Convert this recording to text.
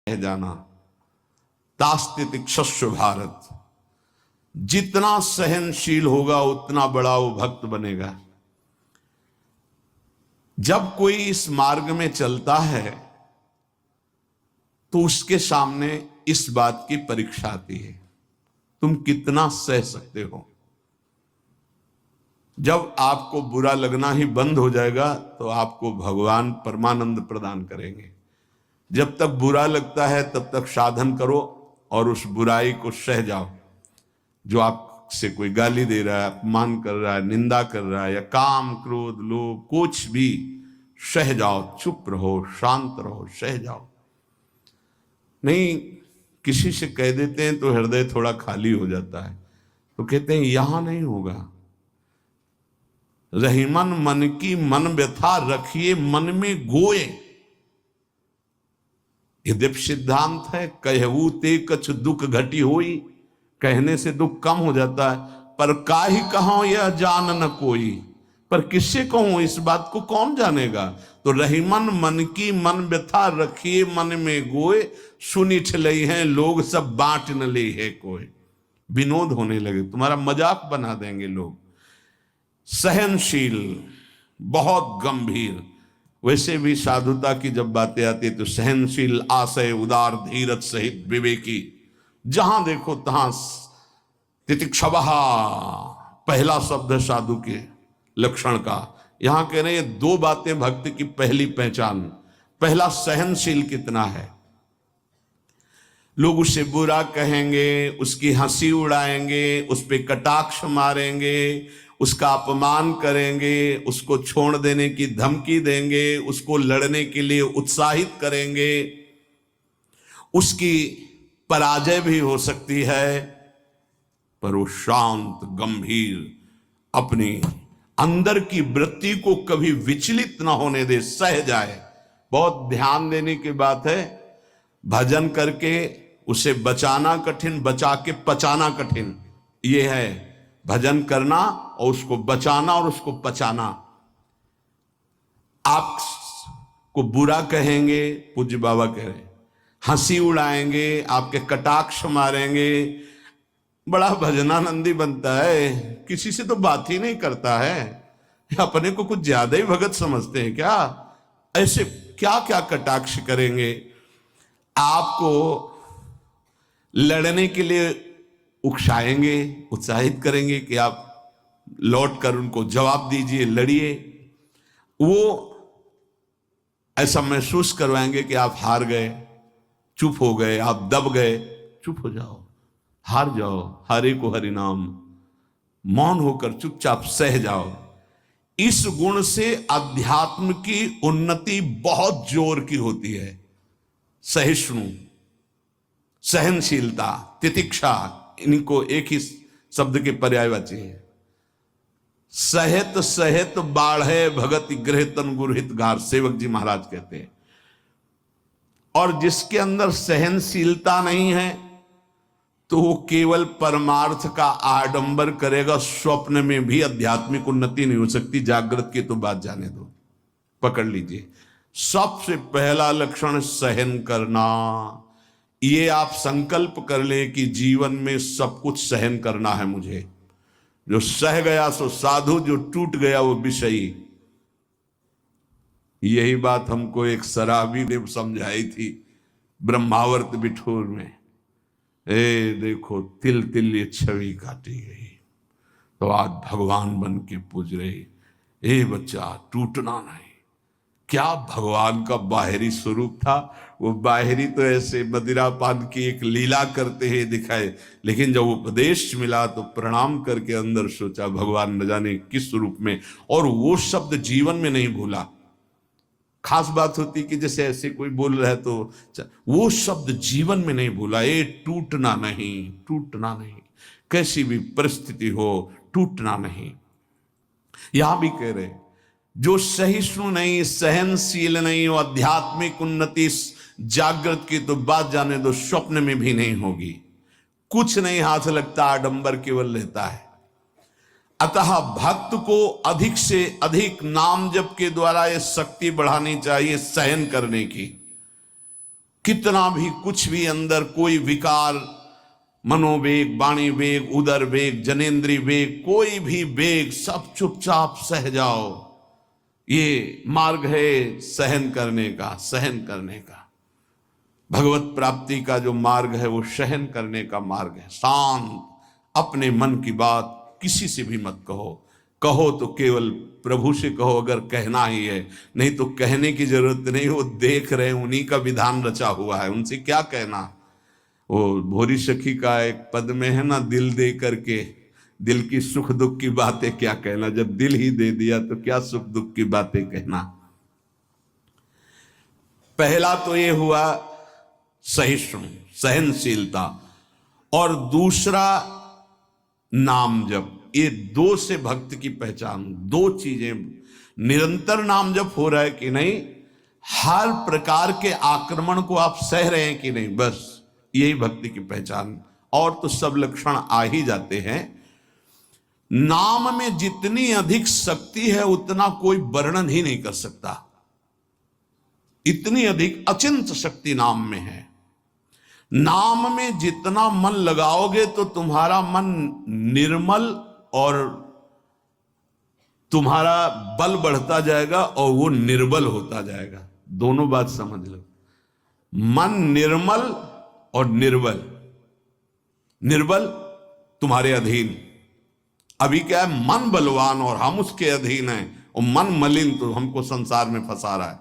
जाना। तास्तितिक्षस्व भारत, जितना सहनशील होगा उतना बड़ा वो भक्त बनेगा। जब कोई इस मार्ग में चलता है तो उसके सामने इस बात की परीक्षा आती है, तुम कितना सह सकते हो। जब आपको बुरा लगना ही बंद हो जाएगा तो आपको भगवान परमानंद प्रदान करेंगे। जब तक बुरा लगता है तब तक साधन करो और उस बुराई को सह जाओ। जो आपसे कोई गाली दे रहा है, अपमान कर रहा है, निंदा कर रहा है, या काम क्रोध लोभ कुछ भी, सह जाओ, चुप रहो, शांत रहो, सह जाओ। नहीं, किसी से कह देते हैं तो हृदय थोड़ा खाली हो जाता है, तो कहते हैं यहां नहीं होगा। रहीमन मन की मन व्यथा रखिए मन में गोए, यद्यप सिद्धांत है कहू ते कछ दुख घटी होई, कहने से दुख कम हो जाता है, पर काहि कहो यह जान न कोई, पर किससे कहूं इस बात को कौन जानेगा। तो रहीमन मन की मन व्यथा रखिए मन में गोए, सुनी ठलई हैं लोग सब बांट न ले है कोई। विनोद होने लगे, तुम्हारा मजाक बना देंगे लोग। सहनशील, बहुत गंभीर। वैसे भी साधुता की जब बातें आती है तो सहनशील, आशय, उदार, धीरज सहित विवेकी, जहां देखो तहां तितिक्षवः पहला शब्द है साधु के लक्षण का। यहां कह रहे हैं दो बातें भक्त की पहली पहचान। पहला, सहनशील कितना है। लोग उसे बुरा कहेंगे, उसकी हंसी उड़ाएंगे, उस पर कटाक्ष मारेंगे, उसका अपमान करेंगे, उसको छोड़ देने की धमकी देंगे, उसको लड़ने के लिए उत्साहित करेंगे, उसकी पराजय भी हो सकती है, पर वो शांत गंभीर, अपनी अंदर की वृत्ति को कभी विचलित ना होने दे, सह जाए। बहुत ध्यान देने की बात है। भजन करके उसे बचाना कठिन, बचा के पचाना कठिन। ये है भजन करना और उसको बचाना और उसको पचाना। आपको बुरा कहेंगे, पूज्य बाबा कह रहे, हंसी उड़ाएंगे, आपके कटाक्ष मारेंगे, बड़ा भजनानंदी बनता है, किसी से तो बात ही नहीं करता है, अपने को कुछ ज्यादा ही भगत समझते हैं क्या। ऐसे क्या क्या कटाक्ष करेंगे, आपको लड़ने के लिए उकसाएंगे, उत्साहित करेंगे कि आप लौट कर उनको जवाब दीजिए, लड़िए। वो ऐसा महसूस करवाएंगे कि आप हार गए, चुप हो गए, आप दब गए। चुप हो जाओ, हार जाओ, हरे को हरि नाम, मौन होकर चुपचाप सह जाओ। इस गुण से अध्यात्म की उन्नति बहुत जोर की होती है। सहिष्णु, सहनशीलता, तितिक्षा, इनको एक ही शब्द के पर्यायवाची है। सहित सहित बाढ़े भगत गृह तन गुरहित गार, सेवक जी महाराज कहते हैं। और जिसके अंदर सहनशीलता नहीं है तो वो केवल परमार्थ का आडंबर करेगा, स्वप्न में भी आध्यात्मिक उन्नति नहीं हो सकती। जागृत की तो बात जाने दो, पकड़ लीजिए। सबसे पहला लक्षण सहन करना। ये आप संकल्प कर ले कि जीवन में सब कुछ सहन करना है मुझे। जो सह गया सो साधु, जो टूट गया वो विषयी। यही बात हमको एक शराबी ने समझाई थी ब्रह्मावर्त बिठूर में। देखो तिल तिल ये छवि काटी गई तो आज भगवान बन के पूज रही। बच्चा टूटना नहीं। क्या भगवान का बाहरी स्वरूप था। वो बाहरी तो ऐसे मदिरा पान की एक लीला करते हैं दिखाए, लेकिन जब उपदेश मिला तो प्रणाम करके अंदर सोचा भगवान न जाने किस स्वरूप में। और वो शब्द जीवन में नहीं भूला। खास बात होती कि जैसे ऐसे कोई बोल रहा है तो वो शब्द जीवन में नहीं भूला। टूटना नहीं, टूटना नहीं, कैसी भी परिस्थिति हो टूटना नहीं। यहां भी कह रहे जो सहिष्णु नहीं, सहनशील नहीं, वो आध्यात्मिक उन्नति जागृत की तो बात जाने दो, स्वप्न में भी नहीं होगी। कुछ नहीं हाथ लगता, आडंबर केवल लेता है। अतः भक्त को अधिक से अधिक नाम जप के द्वारा ये शक्ति बढ़ानी चाहिए सहन करने की। कितना भी कुछ भी अंदर कोई विकार, मनोवेग, वाणी वेग, उदर वेग, जनेन्द्रीय वेग, कोई भी वेग, सब चुपचाप सह जाओ। ये मार्ग है सहन करने का, सहन करने का। भगवत प्राप्ति का जो मार्ग है वो सहन करने का मार्ग है। शांत, अपने मन की बात किसी से भी मत कहो। कहो तो केवल प्रभु से कहो, अगर कहना ही है, नहीं तो कहने की जरूरत नहीं, वो देख रहे हैं, उन्हीं का विधान रचा हुआ है, उनसे क्या कहना। वो भोरी सखी का एक पद में है ना, दिल दे करके दिल की सुख दुख की बातें क्या कहना, जब दिल ही दे दिया तो क्या सुख दुख की बातें कहना। पहला तो ये हुआ सहिष्णु, सहनशीलता, और दूसरा नाम जप। ये दो से भक्त की पहचान, दो चीजें। निरंतर नाम जप हो रहा है कि नहीं, हर प्रकार के आक्रमण को आप सह रहे हैं कि नहीं, बस यही भक्ति की पहचान। और तो सब लक्षण आ ही जाते हैं। नाम में जितनी अधिक शक्ति है उतना कोई वर्णन ही नहीं कर सकता। इतनी अधिक अचिंत शक्ति नाम में है। नाम में जितना मन लगाओगे तो तुम्हारा मन निर्मल और तुम्हारा बल बढ़ता जाएगा और वो निर्बल होता जाएगा। दोनों बात समझ लो, मन निर्मल और निर्बल। निर्बल तुम्हारे अधीन। अभी क्या है, मन बलवान और हम उसके अधीन हैं, और मन मलिन तो हमको संसार में फंसा रहा है।